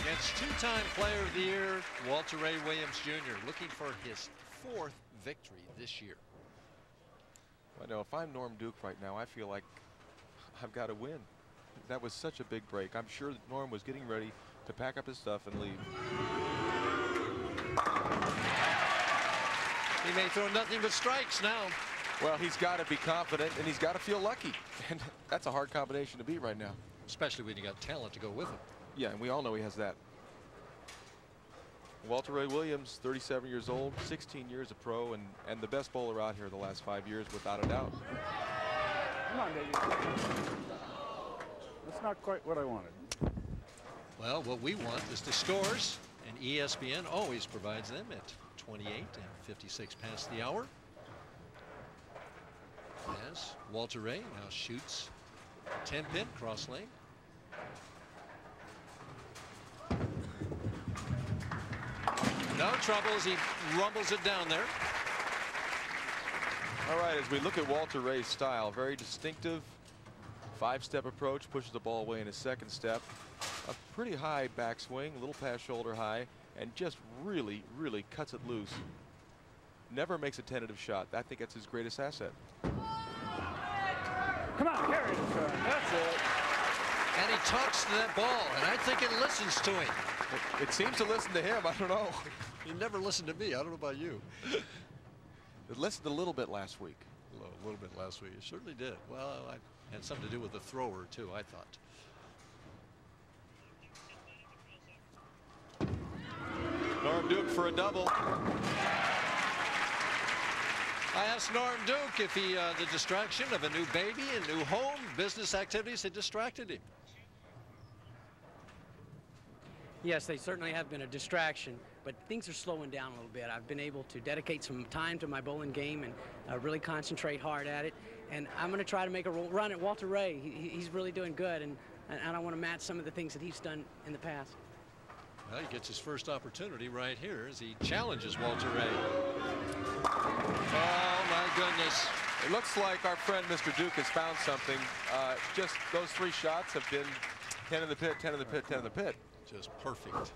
Against two-time Player of the Year, Walter Ray Williams Jr. looking for his 4th victory this year. I know if I'm Norm Duke right now, I feel like I've got to win. That was such a big break. I'm sure that Norm was getting ready to pack up his stuff and leave. He may throw nothing but strikes now. Well, he's got to be confident and he's got to feel lucky. And that's a hard combination to beat right now. Especially when you got talent to go with him. Yeah, and we all know he has that. Walter Ray Williams, 37 years old, 16 years a pro, and the best bowler out here the last 5 years, without a doubt. Come on, baby. That's not quite what I wanted. Well, what we want is the scores, and ESPN always provides them at 28 and 56 past the hour. As Walter Ray now shoots 10-pin cross lane. No trouble as he rumbles it down there. All right, as we look at Walter Ray's style, very distinctive 5-step approach, pushes the ball away in his 2nd step. A pretty high backswing, a little past shoulder high, and just really, really cuts it loose. Never makes a tentative shot. I think that's his greatest asset. Come on, carry it, son. That's it. And he talks to that ball, and I think it listens to him. It seems to listen to him. I don't know. He never listened to me. I don't know about you. It listened a little bit last week. A little bit last week. It certainly did. Well, I had something to do with the thrower, too, I thought. Norm Duke for a double. I asked Norm Duke if the distraction of a new baby and new home, business activities had distracted him. Yes, they certainly have been a distraction, but things are slowing down a little bit. I've been able to dedicate some time to my bowling game and really concentrate hard at it. And I'm going to try to make a run at Walter Ray. He's really doing good, and I want to match some of the things that he's done in the past. Well, he gets his first opportunity right here as he challenges Walter Ray. Oh, my goodness. It looks like our friend Mr. Duke has found something. Just those 3 shots have been 10 in the pit, 10 in the pit, 10 in the pit. Just perfect.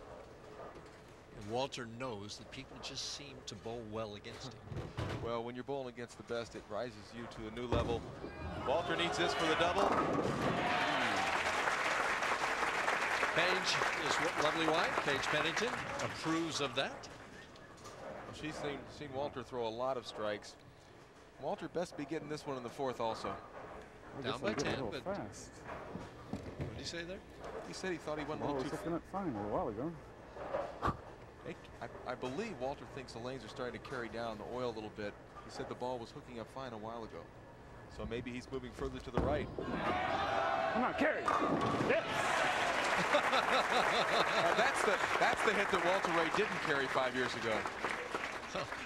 And Walter knows that people just seem to bowl well against him. Well, when you're bowling against the best, it rises you to a new level. Walter needs this for the double. Paige, his lovely wife, Paige Pennington, approves of that. Well, she's seen Walter throw a lot of strikes. Walter best be getting this one in the 4th also. Down by 10, but fast. What did he say there? He said he thought he went a Well, little I was too looking at fine a while ago. I believe Walter thinks the lanes are starting to carry down the oil a little bit. He said the ball was hooking up fine a while ago. So maybe he's moving further to the right. Come on, carry. Yes. That's the hit that Walter Ray didn't carry 5 years ago.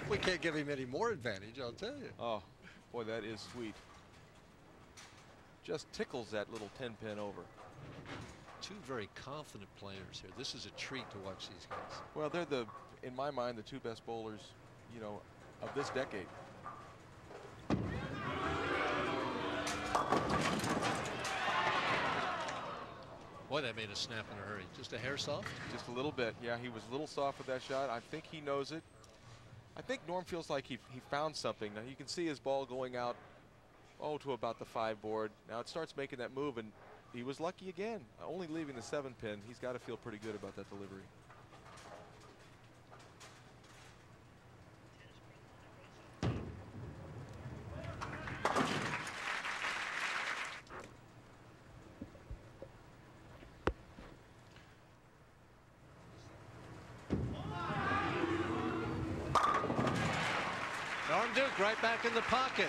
We can't give him any more advantage, I'll tell you. Oh, boy, that is sweet. Just tickles that little 10-pin over. 2 very confident players here. This is a treat to watch these guys. Well, they're in my mind, the 2 best bowlers, you know, of this decade. Boy, that made a snap in a hurry. Just a hair soft? Just a little bit. Yeah, he was a little soft with that shot. I think he knows it. I think Norm feels like he found something. Now you can see his ball going out, to about the 5 board. Now it starts making that move, and he was lucky again. Only leaving the 7-pin. He's got to feel pretty good about that delivery. Norm Duke right back in the pocket.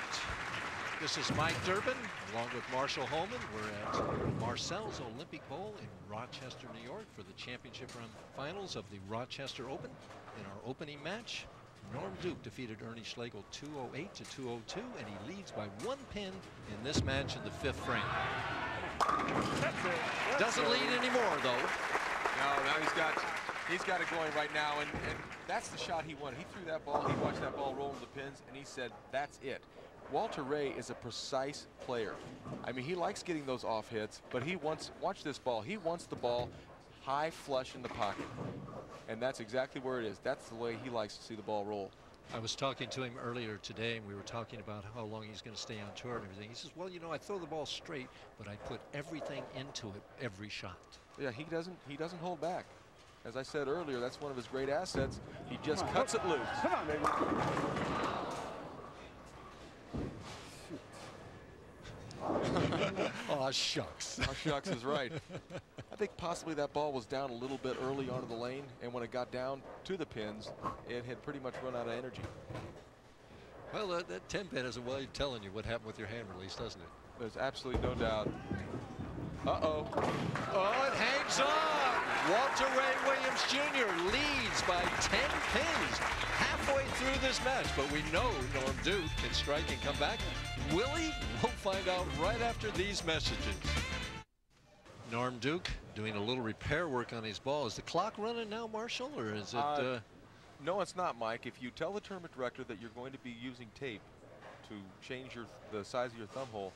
This is Mike Durbin along with Marshall Holman. We're at Marcel's Olympic Bowl in Rochester, New York for the championship round finals of the Rochester Open. In our opening match, Norm Duke defeated Ernie Schlegel 208 to 202, and he leads by 1 pin in this match in the 5th frame. Doesn't lead anymore, though. No, now he's got it going right now, and that's the shot he wanted. He threw that ball, he watched that ball roll into the pins, and he said, that's it. Walter Ray is a precise player. I mean, he likes getting those off hits, but he wants, watch this ball, he wants the ball high flush in the pocket. And that's exactly where it is. That's the way he likes to see the ball roll. I was talking to him earlier today, and we were talking about how long he's going to stay on tour and everything. He says, well, you know, I throw the ball straight, but I put everything into it every shot. Yeah, he doesn't hold back. As I said earlier, that's one of his great assets. He just cuts it loose. Come on, baby. Oh, shucks. Oh, shucks is right. I think possibly that ball was down a little bit early onto the lane, and when it got down to the pins, it had pretty much run out of energy. Well, that 10 pin is a way of telling you what happened with your hand release, doesn't it? There's absolutely no doubt. Uh-oh. Oh, it hangs on. Walter Ray Williams Jr. leads by 10 pins halfway through this match, but we know Norm Duke can strike and come back. Will he? We'll find out right after these messages. Norm Duke doing a little repair work on his ball. Is the clock running now, Marshall, or is it? No, it's not, Mike. If you tell the tournament director that you're going to be using tape to change the size of your thumb hole,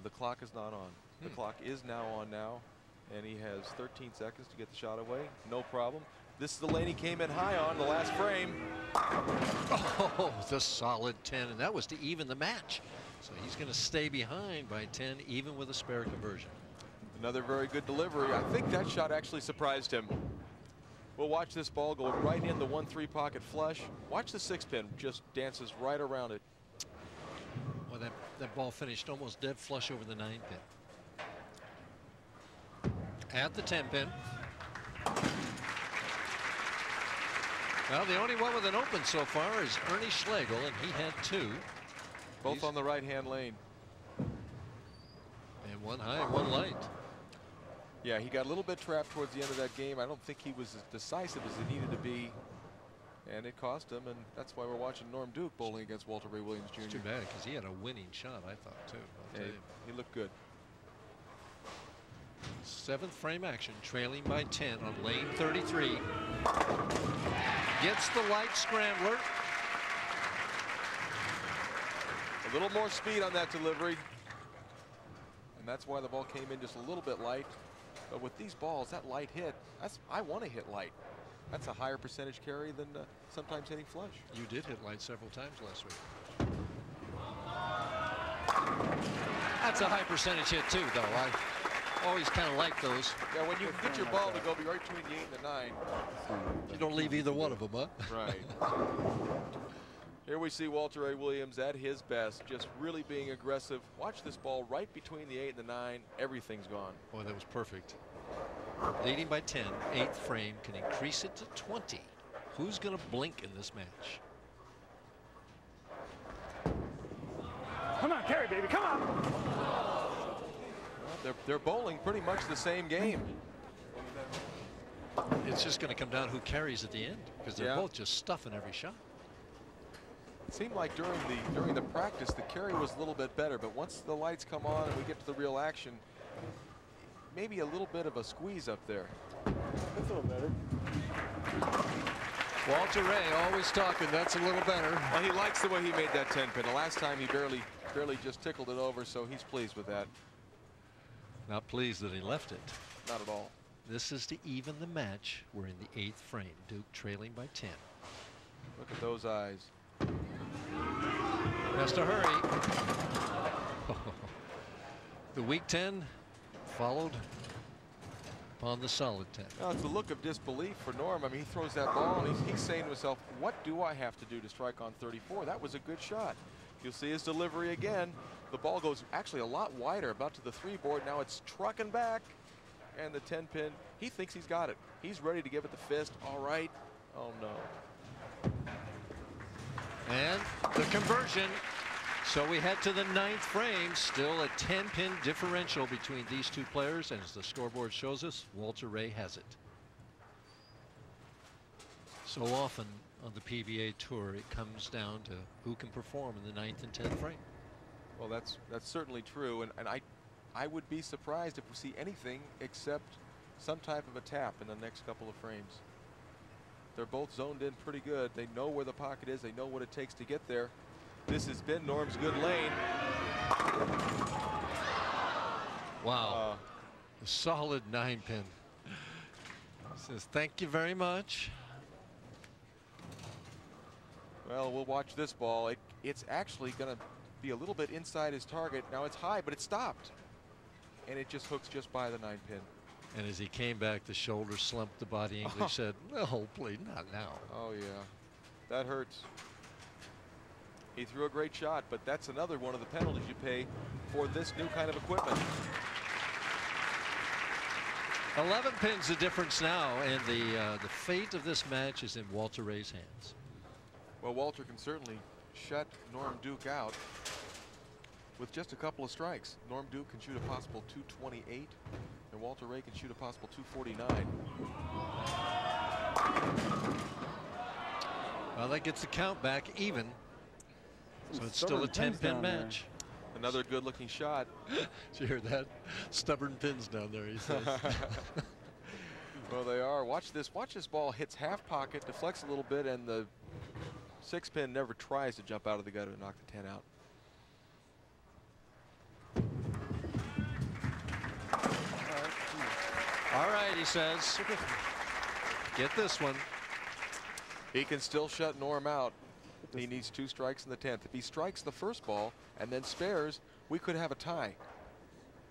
the clock is not on. The clock is now on now, and he has 13 seconds to get the shot away. No problem. This is the lane he came in high on the last frame. Oh, the solid 10, and that was to even the match. So he's going to stay behind by 10, even with a spare conversion. Another very good delivery. I think that shot actually surprised him. We'll watch this ball go right in the 1-3 pocket flush. Watch the 6-pin just dances right around it. Well, that ball finished almost dead flush over the 9-pin. At the 10-pin. Well, the only one with an open so far is Ernie Schlegel, and he had 2. Both on the right-hand lane. And one high and one light. Yeah, he got a little bit trapped towards the end of that game. I don't think he was as decisive as he needed to be, and it cost him, and that's why we're watching Norm Duke bowling against Walter Ray Williams Jr. It's too bad, because he had a winning shot, I thought, too. I'll tell you. He looked good. 7th frame action, trailing by 10 on lane 33. Gets the light scrambler. A little more speed on that delivery, and that's why the ball came in just a little bit light. But with these balls, that light hit, I want to hit light. That's a higher percentage carry than sometimes hitting flush. You did hit light several times last week. That's a high percentage hit too, though. I always kind of like those. Yeah, when you get your ball to go be right between the 8 and the 9. You don't leave either one of them, huh? Right. Here we see Walter Ray Williams at his best, just really being aggressive. Watch this ball right between the 8 and the 9. Everything's gone. Boy, that was perfect. Leading by 10, 8th frame, can increase it to 20. Who's going to blink in this match? Come on, carry, baby, come on. Well, they're bowling pretty much the same game. It's just going to come down who carries at the end, because they're both just stuffing every shot. It seemed like during the practice the carry was a little bit better, but once the lights come on and we get to the real action, maybe a little bit of a squeeze up there. That's a little better. Walter Ray always talking. That's a little better. Well, he likes the way he made that 10 pin. The last time he barely just tickled it over, so he's pleased with that. Not pleased that he left it. Not at all. This is to even the match. We're in the 8th frame. Duke trailing by 10. Look at those eyes. Has to hurry. The weak 10 followed upon the solid 10. Now, it's a look of disbelief for Norm. I mean, he throws that ball and he's saying to himself, what do I have to do to strike on 34? That was a good shot. You'll see his delivery again. The ball goes actually a lot wider, about to the 3 board. Now it's trucking back, and the 10 pin, he thinks he's got it. He's ready to give it the fist. All right. Oh, no. And the conversion. So we head to the 9th frame. Still a 10-pin differential between these two players. And as the scoreboard shows us, Walter Ray has it. So often on the PBA Tour, it comes down to who can perform in the 9th and 10th frame. Well, that's certainly true. And I would be surprised if we see anything except some type of a tap in the next couple of frames. They're both zoned in pretty good. They know where the pocket is. They know what it takes to get there. This has been Norm's good lane. Wow. A solid 9-pin. Says thank you very much. Well, we'll watch this ball. It's actually going to be a little bit inside his target. Now it's high, but it stopped. And it just hooks just by the 9-pin. And as he came back, the shoulder slumped. The body English said, "No, please, not now." Oh yeah, that hurts. He threw a great shot, but that's another one of the penalties you pay for this new kind of equipment. 11 pins the difference now, and the fate of this match is in Walter Ray's hands. Well, Walter can certainly shut Norm Duke out with just a couple of strikes. Norm Duke can shoot a possible 228, and Walter Ray can shoot a possible 249. Well, that gets the count back even. So it's still a 10-pin match. Another good-looking shot. Did you hear that? Stubborn pins down there, he says. Well, they are. Watch this. Watch this ball hits half pocket, deflects a little bit, and the 6-pin never tries to jump out of the gutter and knock the 10 out. All right, he says. Get this one. He can still shut Norm out. He needs 2 strikes in the 10th. If he strikes the first ball and then spares, we could have a tie.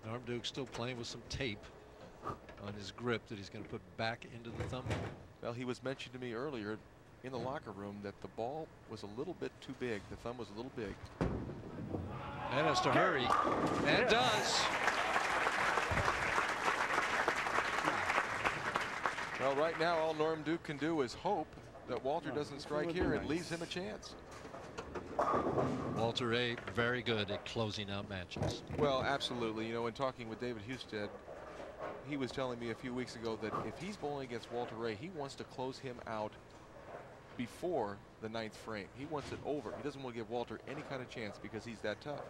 Norm Duke's still playing with some tape on his grip that he's going to put back into the thumb. Well, he was mentioned to me earlier in the locker room that the ball was a little bit too big. The thumb was a little big. And has to hurry. And it does. Well, right now, all Norm Duke can do is hope that Walter doesn't strike here and leaves him a chance. Walter Ray, very good at closing out matches. Well, absolutely. You know, in talking with David Husted, he was telling me a few weeks ago that if he's bowling against Walter Ray, he wants to close him out before the 9th frame. He wants it over. He doesn't want to give Walter any kind of chance because he's that tough.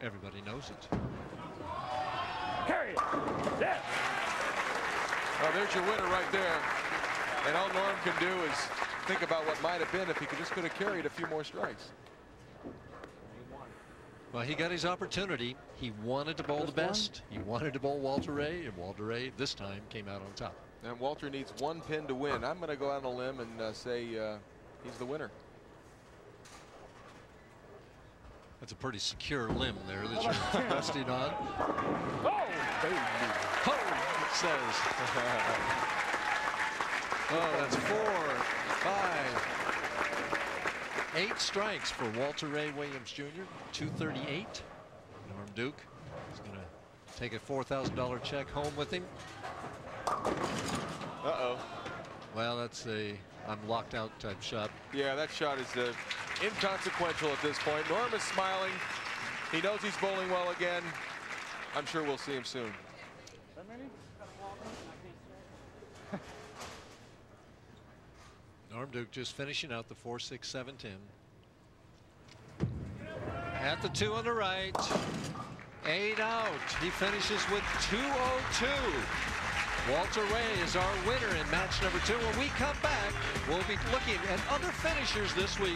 Everybody knows it. Carry it. Yes. Oh, there's your winner right there. And all Norm can do is think about what might have been if he could have carried a few more strikes. Well, he got his opportunity. He wanted to bowl the best. He wanted to bowl Walter Ray, and Walter Ray this time came out on top. And Walter needs 1 pin to win. I'm going to go out on a limb and say he's the winner. That's a pretty secure limb there that you're resting on. Oh, baby. Oh, it says. Oh, that's 4, 5, 8 strikes for Walter Ray Williams Jr. 238. Norm Duke is going to take a $4,000 check home with him. Uh-oh. Well, that's a I'm locked out type shot. Yeah, that shot is inconsequential at this point. Norm is smiling. He knows he's bowling well again. I'm sure we'll see him soon. That many? Norm Duke just finishing out the 4, 6, 7, 10. At the 2 on the right. 8 out. He finishes with 202. Walter Ray is our winner in match number 2. When we come back, we'll be looking at other finishers this week.